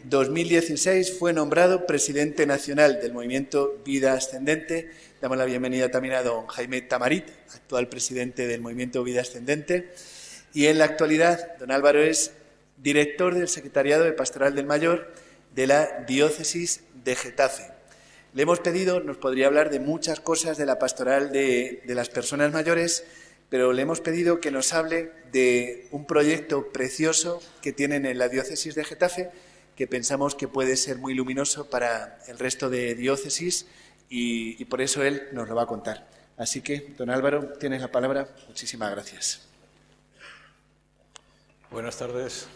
2016 fue nombrado presidente nacional del movimiento Vida Ascendente. Damos la bienvenida también a don Jaime Tamarit, actual presidente del movimiento Vida Ascendente. Y en la actualidad, don Álvaro es director del Secretariado de Pastoral del Mayor de la Diócesis de Getafe. Le hemos pedido, nos podría hablar de muchas cosas de la pastoral de las personas mayores, pero le hemos pedido que nos hable de un proyecto precioso que tienen en la Diócesis de Getafe, que pensamos que puede ser muy luminoso para el resto de diócesis y por eso él nos lo va a contar. Así que, don Álvaro, tienes la palabra. Muchísimas gracias. Buenas tardes.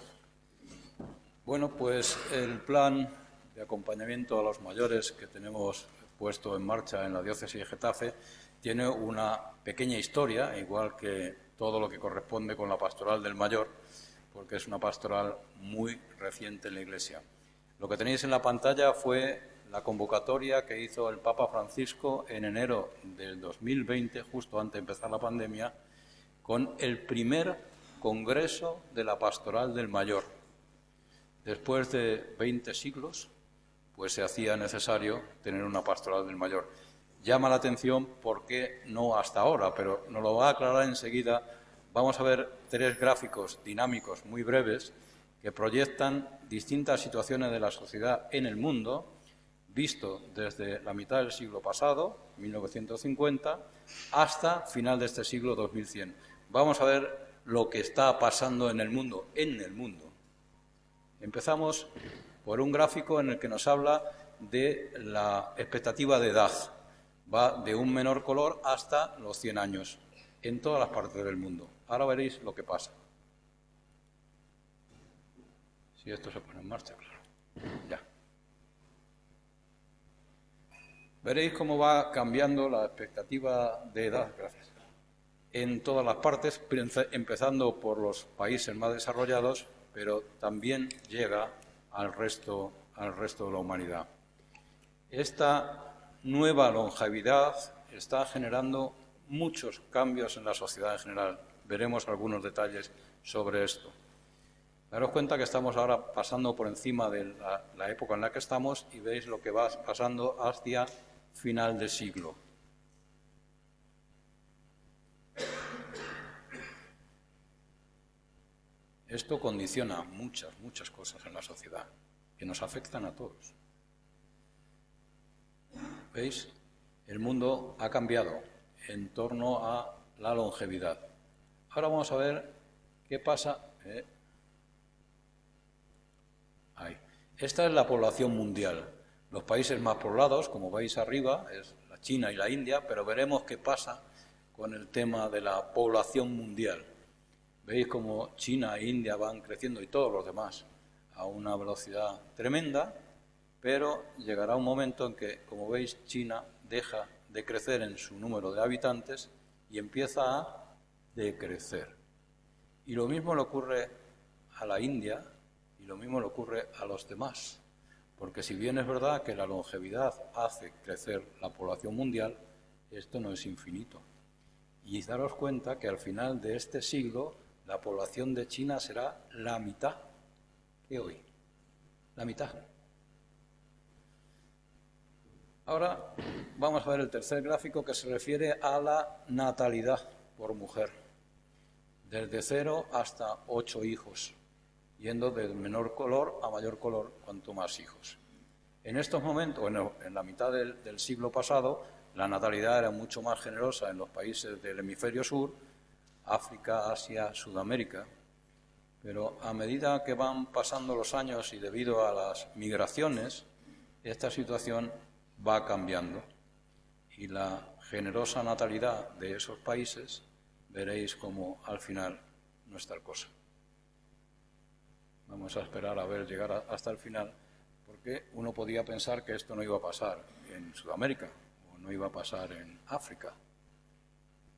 Bueno, pues el plan de acompañamiento a los mayores que tenemos puesto en marcha en la Diócesis de Getafe tiene una pequeña historia, igual que todo lo que corresponde con la pastoral del mayor, porque es una pastoral muy reciente en la Iglesia. Lo que tenéis en la pantalla fue la convocatoria que hizo el Papa Francisco en enero del 2020, justo antes de empezar la pandemia, con el primer Congreso de la Pastoral del Mayor. Después de 20 siglos, pues se hacía necesario tener una pastoral del mayor. Llama la atención por qué no hasta ahora, pero nos lo va a aclarar enseguida. Vamos a ver 3 gráficos dinámicos muy breves que proyectan distintas situaciones de la sociedad en el mundo, visto desde la mitad del siglo pasado, 1950, hasta final de este siglo 2100. Vamos a ver lo que está pasando en el mundo. Empezamos por un gráfico en el que nos habla de la expectativa de edad. Va de un menor color hasta los 100 años, en todas las partes del mundo. Ahora veréis lo que pasa. Si esto se pone en marcha, claro. Ya. Veréis cómo va cambiando la expectativa de edad, gracias, en todas las partes, empezando por los países más desarrollados, pero también llega al resto de la humanidad. Esta nueva longevidad está generando muchos cambios en la sociedad en general. Veremos algunos detalles sobre esto. Daros cuenta que estamos ahora pasando por encima de la época en la que estamos y veis lo que va pasando hacia final de siglo. Esto condiciona muchas cosas en la sociedad que nos afectan a todos. ¿Veis? El mundo ha cambiado en torno a la longevidad. Ahora vamos a ver qué pasa. Ahí. Esta es la población mundial. Los países más poblados, como veis arriba, es la China y la India, pero veremos qué pasa con el tema de la población mundial. Veis cómo China e India van creciendo y todos los demás a una velocidad tremenda, pero llegará un momento en que, como veis, China deja de crecer en su número de habitantes y empieza a decrecer. Y lo mismo le ocurre a la India y lo mismo le ocurre a los demás, porque si bien es verdad que la longevidad hace crecer la población mundial, esto no es infinito. Y daros cuenta que al final de este siglo la población de China será la mitad que hoy. La mitad. Ahora vamos a ver el tercer gráfico que se refiere a la natalidad por mujer. Desde 0 hasta 8 hijos, yendo de menor color a mayor color cuanto más hijos. En estos momentos, en la mitad del siglo pasado, la natalidad era mucho más generosa en los países del hemisferio sur, África, Asia, Sudamérica, pero a medida que van pasando los años y debido a las migraciones, esta situación va cambiando y la generosa natalidad de esos países veréis como al final no es tal cosa. Vamos a esperar a ver llegar hasta el final, porque uno podía pensar que esto no iba a pasar en Sudamérica o no iba a pasar en África,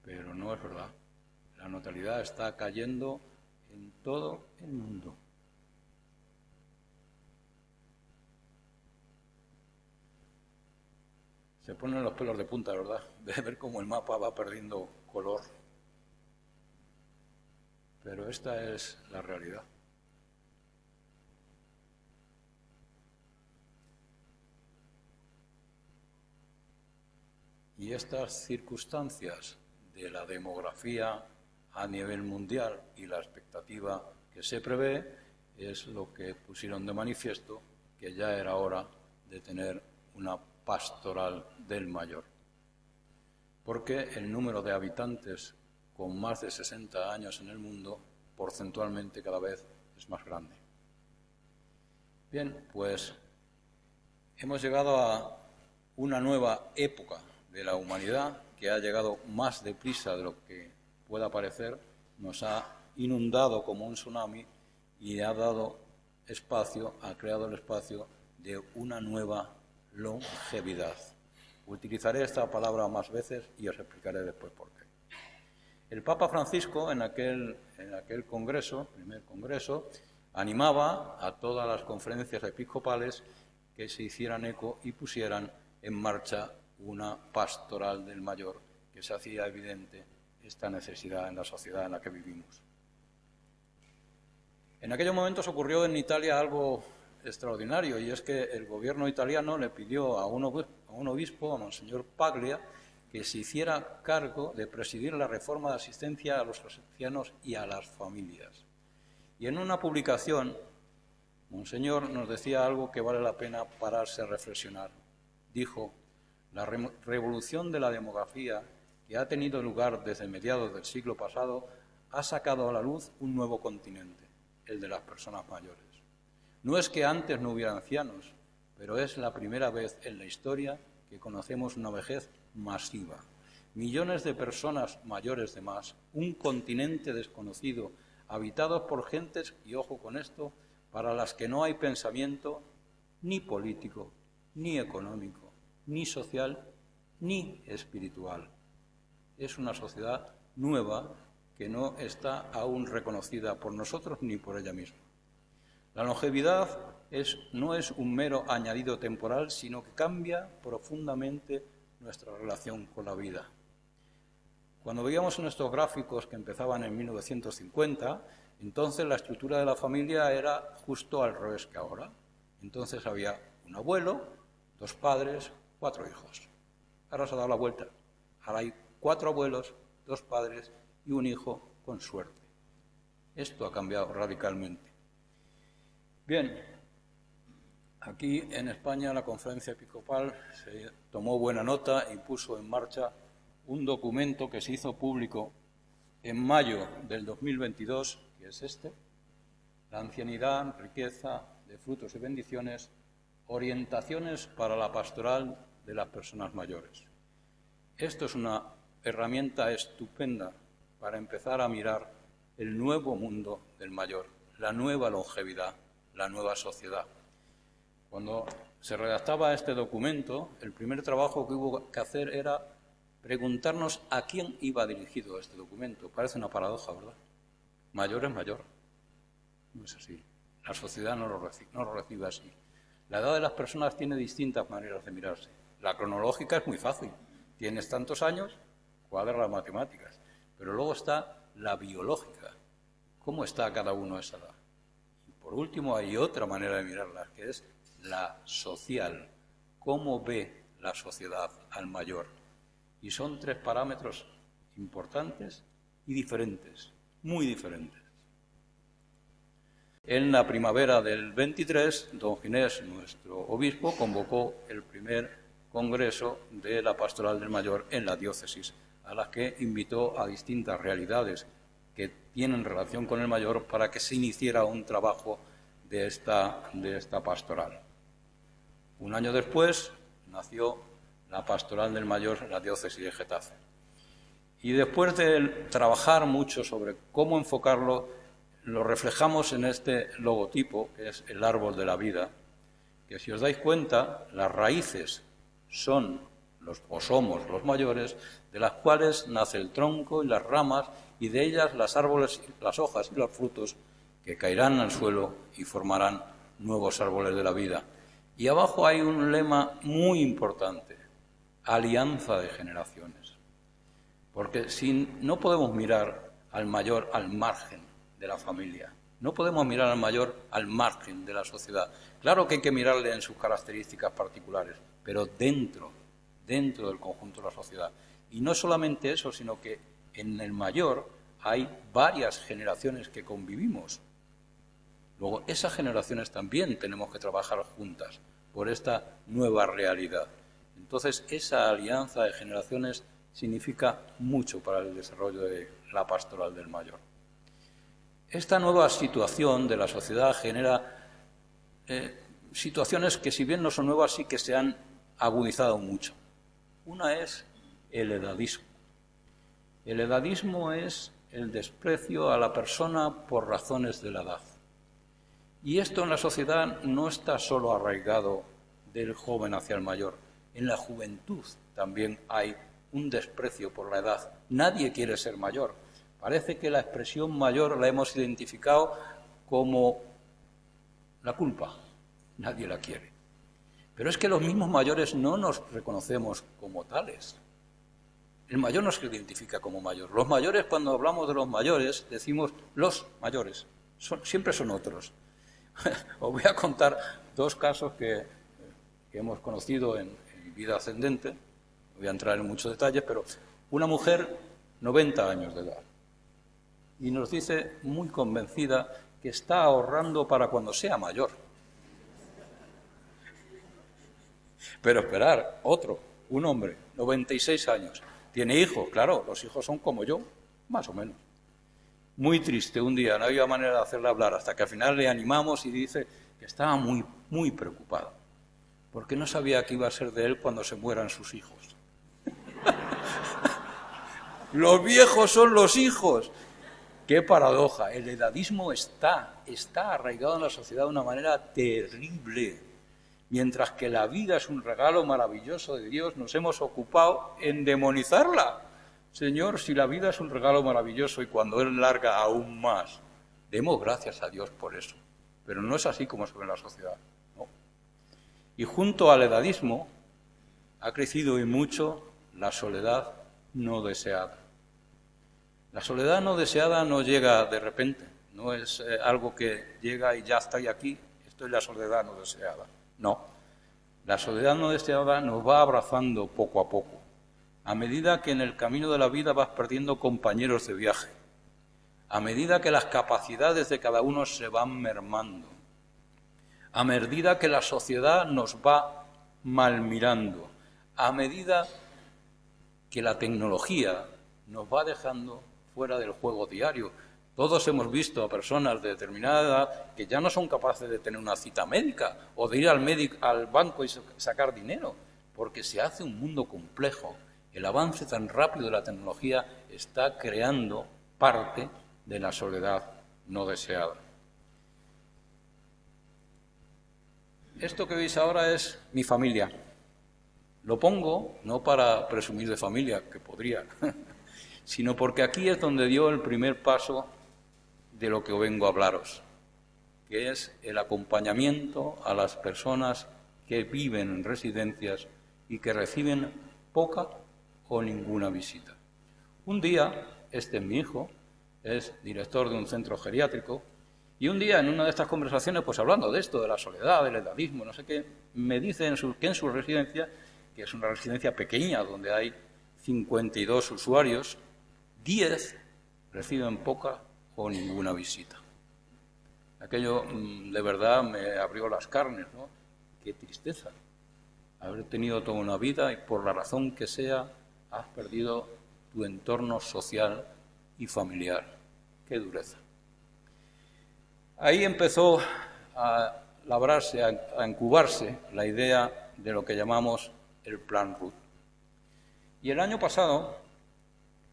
pero no es verdad. La natalidad está cayendo en todo el mundo. Se ponen los pelos de punta, ¿verdad? De ver cómo el mapa va perdiendo color. Pero esta es la realidad. Y estas circunstancias de la demografía a nivel mundial y la expectativa que se prevé es lo que pusieron de manifiesto que ya era hora de tener una pastoral del mayor. Porque el número de habitantes con más de 60 años en el mundo, porcentualmente cada vez es más grande. Bien, pues hemos llegado a una nueva época de la humanidad que ha llegado más deprisa de lo que pueda parecer, nos ha inundado como un tsunami y ha dado espacio, ha creado el espacio de una nueva longevidad. Utilizaré esta palabra más veces y os explicaré después por qué. El Papa Francisco en aquel congreso, primer congreso, animaba a todas las conferencias episcopales que se hicieran eco y pusieran en marcha una pastoral del mayor, que se hacía evidente esta necesidad en la sociedad en la que vivimos. En aquellos momentos ocurrió en Italia algo extraordinario, y es que el gobierno italiano le pidió a un obispo, a Monseñor Paglia, que se hiciera cargo de presidir la reforma de asistencia a los ancianos y a las familias. Y en una publicación, Monseñor nos decía algo que vale la pena pararse a reflexionar. Dijo: la revolución de la demografía que ha tenido lugar desde mediados del siglo pasado ha sacado a la luz un nuevo continente, el de las personas mayores. No es que antes no hubiera ancianos, pero es la primera vez en la historia que conocemos una vejez masiva. Millones de personas mayores de más, un continente desconocido, habitados por gentes, y ojo con esto, para las que no hay pensamiento ni político, ni económico, ni social, ni espiritual. Es una sociedad nueva que no está aún reconocida por nosotros ni por ella misma. La longevidad no es un mero añadido temporal, sino que cambia profundamente nuestra relación con la vida. Cuando veíamos en estos gráficos que empezaban en 1950, entonces la estructura de la familia era justo al revés que ahora. Entonces había un abuelo, 2 padres, 4 hijos. Ahora se ha dado la vuelta. Ahora hay 4 abuelos, 2 padres y un hijo con suerte. Esto ha cambiado radicalmente. Bien, aquí en España la Conferencia Episcopal se tomó buena nota y puso en marcha un documento que se hizo público en mayo del 2022, que es este: la ancianidad, riqueza de frutos y bendiciones, orientaciones para la pastoral de las personas mayores. Esto es una herramienta estupenda para empezar a mirar el nuevo mundo del mayor, la nueva longevidad, la nueva sociedad. Cuando se redactaba este documento, el primer trabajo que hubo que hacer era preguntarnos a quién iba dirigido este documento. Parece una paradoja, ¿verdad? Mayor es mayor. No es así. La sociedad no lo recibe así. La edad de las personas tiene distintas maneras de mirarse. La cronológica es muy fácil. Tienes tantos años, cuadra las matemáticas. Pero luego está la biológica. ¿Cómo está cada uno a esa edad? Y por último, hay otra manera de mirarla, que es la social. ¿Cómo ve la sociedad al mayor? Y son 3 parámetros importantes y diferentes, muy diferentes. En la primavera del 23, don Ginés, nuestro obispo, convocó el primer congreso de la Pastoral del Mayor en la diócesis, a la que invitó a distintas realidades que tienen relación con el mayor para que se iniciara un trabajo de esta pastoral. Un año después nació la Pastoral del Mayor en la diócesis de Getafe. Y después de trabajar mucho sobre cómo enfocarlo, lo reflejamos en este logotipo, que es el árbol de la vida, que si os dais cuenta, las raíces somos los mayores, de las cuales nace el tronco y las ramas, y de ellas las árboles, las hojas y los frutos que caerán al suelo y formarán nuevos árboles de la vida. Y abajo hay un lema muy importante: alianza de generaciones. Porque no podemos mirar al mayor al margen de la familia, no podemos mirar al mayor al margen de la sociedad. Claro que hay que mirarle en sus características particulares, pero dentro dentro del conjunto de la sociedad. Y no solamente eso, sino que en el mayor hay varias generaciones que convivimos. Luego, esas generaciones también tenemos que trabajar juntas por esta nueva realidad. Entonces, esa alianza de generaciones significa mucho para el desarrollo de la pastoral del mayor. Esta nueva situación de la sociedad genera situaciones que, si bien no son nuevas, sí que se han agudizado mucho. Una es el edadismo. El edadismo es el desprecio a la persona por razones de la edad. Y esto en la sociedad no está solo arraigado del joven hacia el mayor. En la juventud también hay un desprecio por la edad. Nadie quiere ser mayor. Parece que la expresión mayor la hemos identificado como la culpa. Nadie la quiere. Pero es que los mismos mayores no nos reconocemos como tales. El mayor no se identifica como mayor. Los mayores, cuando hablamos de los mayores, decimos los mayores. Siempre son otros. Os voy a contar dos casos que hemos conocido en vida ascendente. No voy a entrar en muchos detalles, pero una mujer, 90 años de edad, y nos dice muy convencida que está ahorrando para cuando sea mayor. Pero esperar, otro, un hombre, 96 años, tiene hijos, claro, los hijos son como yo, más o menos. Muy triste un día, no había manera de hacerle hablar, hasta que al final le animamos y dice que estaba muy, muy preocupado, porque no sabía qué iba a ser de él cuando se mueran sus hijos. Los viejos son los hijos. ¡Qué paradoja! El edadismo está arraigado en la sociedad de una manera terrible. Mientras que la vida es un regalo maravilloso de Dios, nos hemos ocupado en demonizarla. Señor, si la vida es un regalo maravilloso y cuando Él larga aún más, demos gracias a Dios por eso. Pero no es así como se ve en la sociedad, ¿no? Y junto al edadismo ha crecido y mucho la soledad no deseada. La soledad no deseada no llega de repente, no es algo que llega y ya estoy aquí, esto es la soledad no deseada. No, la soledad no deseada nos va abrazando poco a poco, a medida que en el camino de la vida vas perdiendo compañeros de viaje, a medida que las capacidades de cada uno se van mermando, a medida que la sociedad nos va malmirando, a medida que la tecnología nos va dejando fuera del juego diario. Todos hemos visto a personas de determinada edad que ya no son capaces de tener una cita médica o de ir al banco y sacar dinero, porque se hace un mundo complejo. El avance tan rápido de la tecnología está creando parte de la soledad no deseada. Esto que veis ahora es mi familia. Lo pongo no para presumir de familia, que podría, sino porque aquí es donde dio el primer paso de lo que vengo a hablaros, que es el acompañamiento a las personas que viven en residencias y que reciben poca o ninguna visita. Un día, este es mi hijo, es director de un centro geriátrico, y un día en una de estas conversaciones, pues hablando de esto, de la soledad, del edadismo, no sé qué, me dice que en su residencia, que es una residencia pequeña donde hay 52 usuarios, 10 reciben poca o ninguna visita. Aquello de verdad me abrió las carnes, ¿no? Qué tristeza. Haber tenido toda una vida y por la razón que sea has perdido tu entorno social y familiar. Qué dureza. Ahí empezó a labrarse, a incubarse la idea de lo que llamamos el Plan Ruth. Y el año pasado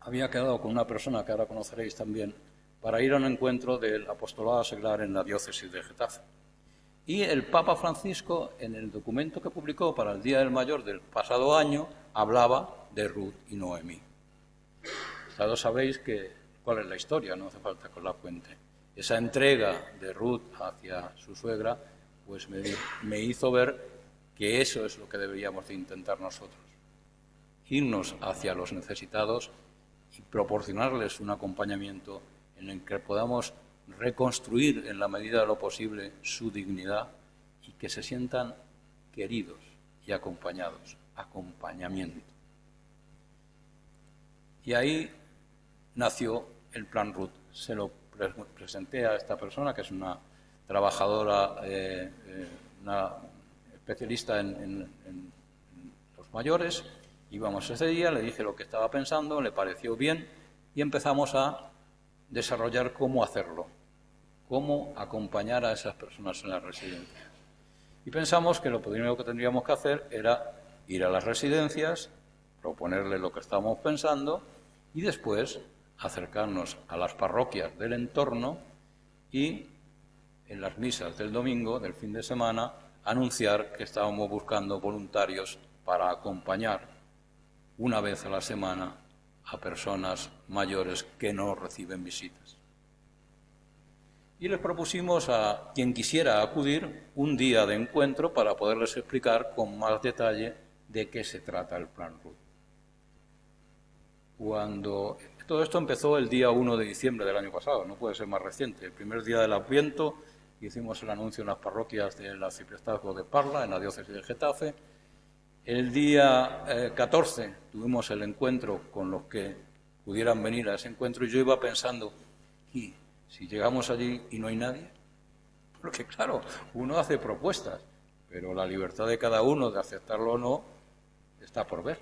había quedado con una persona que ahora conoceréis también para ir a un encuentro del apostolado seglar en la diócesis de Getafe. Y el Papa Francisco, en el documento que publicó para el Día del Mayor del pasado año, hablaba de Ruth y Noemí. Todos sabéis cuál es la historia, no hace falta que os la cuente. Esa entrega de Ruth hacia su suegra, pues me hizo ver que eso es lo que deberíamos de intentar nosotros. Irnos hacia los necesitados y proporcionarles un acompañamiento en el que podamos reconstruir en la medida de lo posible su dignidad y que se sientan queridos y acompañados. acompañamiento. Y ahí nació el Plan RUT. Se lo presenté a esta persona, que es una trabajadora, una especialista en los mayores. Íbamos ese día, le dije lo que estaba pensando, le pareció bien y empezamos a desarrollar cómo hacerlo, cómo acompañar a esas personas en las residencias. Y pensamos que lo primero que tendríamos que hacer era ir a las residencias, proponerle lo que estábamos pensando y después acercarnos a las parroquias del entorno y en las misas del domingo, del fin de semana, anunciar que estábamos buscando voluntarios para acompañar una vez a la semana a personas mayores que no reciben visitas. Y les propusimos a quien quisiera acudir un día de encuentro para poderles explicar con más detalle de qué se trata el Plan RUT. Todo esto empezó el día 1 de diciembre del año pasado, no puede ser más reciente. El primer día del Adviento hicimos el anuncio en las parroquias del arciprestazgo de Parla, en la diócesis de Getafe. El día 14 tuvimos el encuentro con los que pudieran venir a ese encuentro y yo iba pensando, ¿y si llegamos allí y no hay nadie? Porque claro, uno hace propuestas, pero la libertad de cada uno de aceptarlo o no está por ver.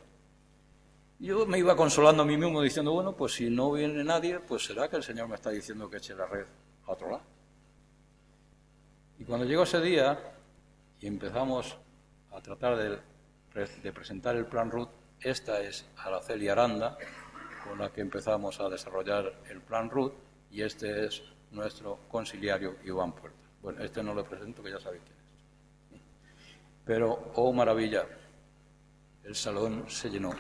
Yo me iba consolando a mí mismo diciendo, bueno, pues si no viene nadie, pues será que el Señor me está diciendo que eche la red a otro lado. Y cuando llegó ese día y empezamos a tratar de presentar el Plan RUT, esta es Araceli Aranda, con la que empezamos a desarrollar el Plan RUT, y este es nuestro conciliario Iván Puerta. Bueno, este no lo presento, que ya sabéis quién es. Pero, oh maravilla, el salón se llenó.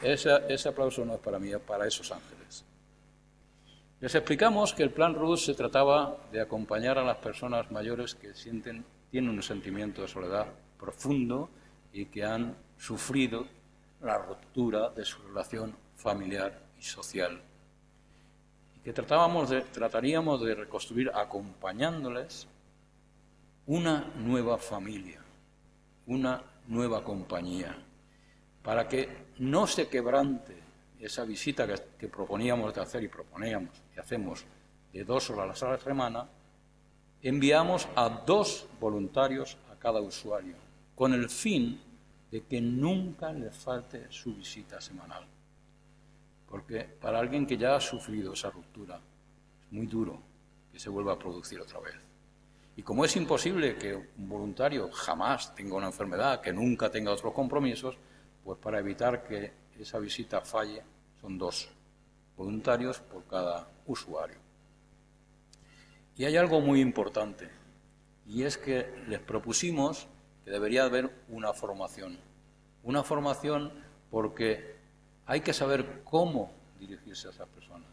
Ese aplauso no es para mí, es para esos ángeles. Les explicamos que el Plan RUT se trataba de acompañar a las personas mayores que tienen un sentimiento de soledad profundo y que han sufrido la ruptura de su relación familiar y social. Y que trataríamos de reconstruir acompañándoles una nueva familia, una nueva compañía, para que no se quebrante esa visita que proponíamos de hacer y proponíamos y hacemos de 2 horas a la semana. Enviamos a 2 voluntarios a cada usuario, con el fin de que nunca le falte su visita semanal. Porque para alguien que ya ha sufrido esa ruptura, es muy duro que se vuelva a producir otra vez. Y como es imposible que un voluntario jamás tenga una enfermedad, que nunca tenga otros compromisos, pues para evitar que esa visita falle, son 2 voluntarios por cada usuario. Y hay algo muy importante, y es que les propusimos que debería haber una formación porque hay que saber cómo dirigirse a esas personas,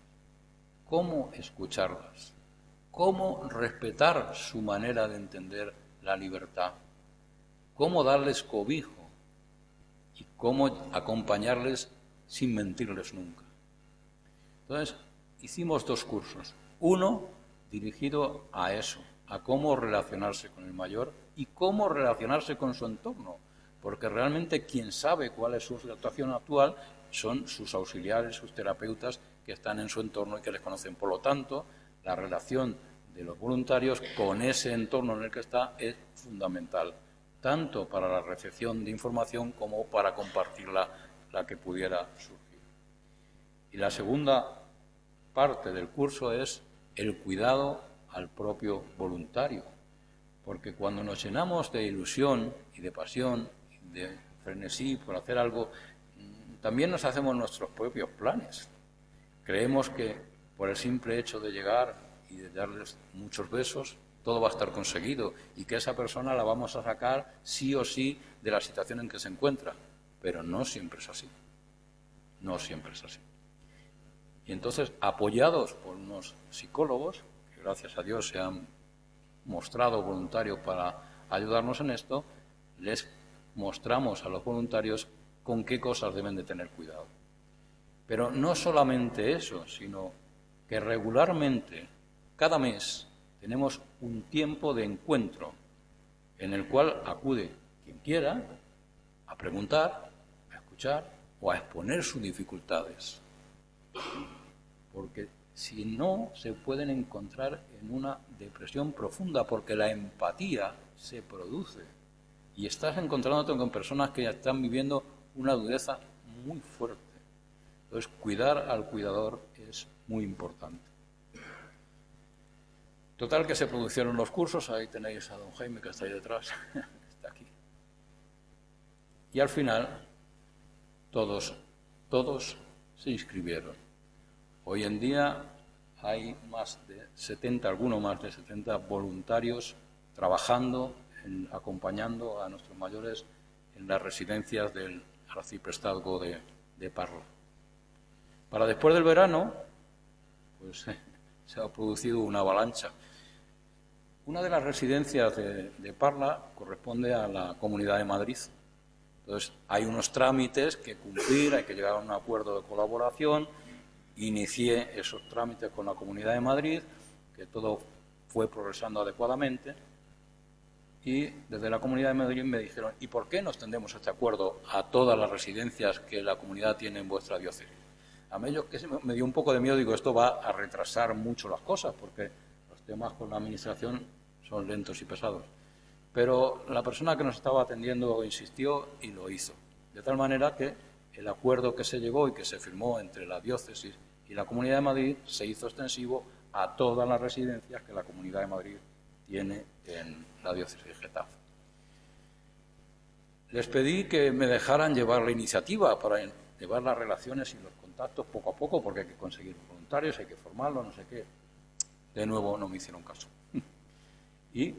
cómo escucharlas, cómo respetar su manera de entender la libertad, cómo darles cobijo y cómo acompañarles sin mentirles nunca. Entonces, hicimos 2 cursos. Uno dirigido a eso, a cómo relacionarse con el mayor y cómo relacionarse con su entorno, porque realmente quien sabe cuál es su situación actual son sus auxiliares, sus terapeutas que están en su entorno y que les conocen. Por lo tanto, la relación de los voluntarios con ese entorno en el que está es fundamental, tanto para la recepción de información como para compartirla, la que pudiera surgir. Y la segunda parte del curso es el cuidado al propio voluntario, porque cuando nos llenamos de ilusión y de pasión, de frenesí por hacer algo, también nos hacemos nuestros propios planes. Creemos que por el simple hecho de llegar y de darles muchos besos, todo va a estar conseguido y que esa persona la vamos a sacar sí o sí de la situación en que se encuentra. Pero no siempre es así. No siempre es así. Y entonces, apoyados por unos psicólogos, que gracias a Dios se han mostrado voluntarios para ayudarnos en esto, les mostramos a los voluntarios con qué cosas deben de tener cuidado. Pero no solamente eso, sino que regularmente cada mes tenemos un tiempo de encuentro en el cual acude quien quiera a preguntar, a escuchar o a exponer sus dificultades. Porque si no, se pueden encontrar en una depresión profunda, porque la empatía se produce y estás encontrándote con personas que ya están viviendo una dureza muy fuerte. Entonces, cuidar al cuidador es muy importante. Total, que se produjeron los cursos, ahí tenéis a don Jaime, que está ahí detrás, está aquí. Y al final, todos se inscribieron. Hoy en día hay más de 70, algunos más de 70 voluntarios trabajando, acompañando a nuestros mayores en las residencias del arciprestazgo de Parla. Para después del verano, pues se ha producido una avalancha. Una de las residencias de Parla corresponde a la Comunidad de Madrid. Entonces, hay unos trámites que cumplir, hay que llegar a un acuerdo de colaboración. Inicié esos trámites con la Comunidad de Madrid, que todo fue progresando adecuadamente, y desde la Comunidad de Madrid me dijeron, ¿y por qué no extendemos este acuerdo a todas las residencias que la comunidad tiene en vuestra diócesis? A mí me dio un poco de miedo, digo, esto va a retrasar mucho las cosas, porque los temas con la Administración son lentos y pesados. Pero la persona que nos estaba atendiendo insistió y lo hizo. De tal manera que el acuerdo que se llegó y que se firmó entre la diócesis y la Comunidad de Madrid se hizo extensivo a todas las residencias que la Comunidad de Madrid tiene en la diócesis de Getafe. Les pedí que me dejaran llevar la iniciativa para llevar las relaciones y los contactos poco a poco, porque hay que conseguir voluntarios, hay que formarlos, no sé qué. De nuevo no me hicieron caso. Y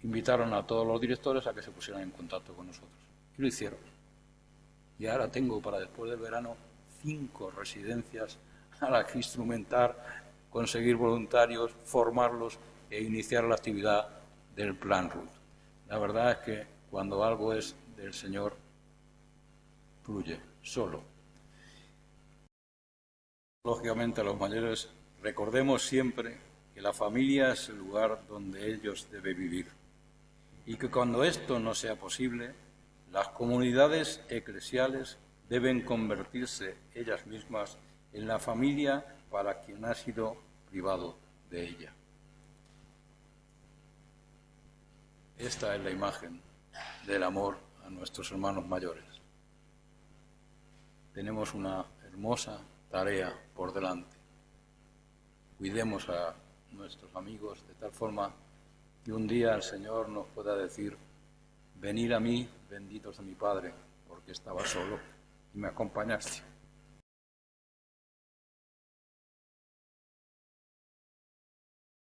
invitaron a todos los directores a que se pusieran en contacto con nosotros. Y lo hicieron. Y ahora tengo para después del verano 5 residencias a las que instrumentar, conseguir voluntarios, formarlos e iniciar la actividad del Plan RUT. La verdad es que cuando algo es del Señor, fluye solo. Lógicamente, a los mayores recordemos siempre que la familia es el lugar donde ellos deben vivir y que cuando esto no sea posible, las comunidades eclesiales deben convertirse ellas mismas en la familia para quien ha sido privado de ella. Esta es la imagen del amor a nuestros hermanos mayores. Tenemos una hermosa tarea por delante. Cuidemos a nuestros amigos de tal forma que un día el Señor nos pueda decir: venid a mí, benditos de mi Padre, porque estaba solo y me acompañaste.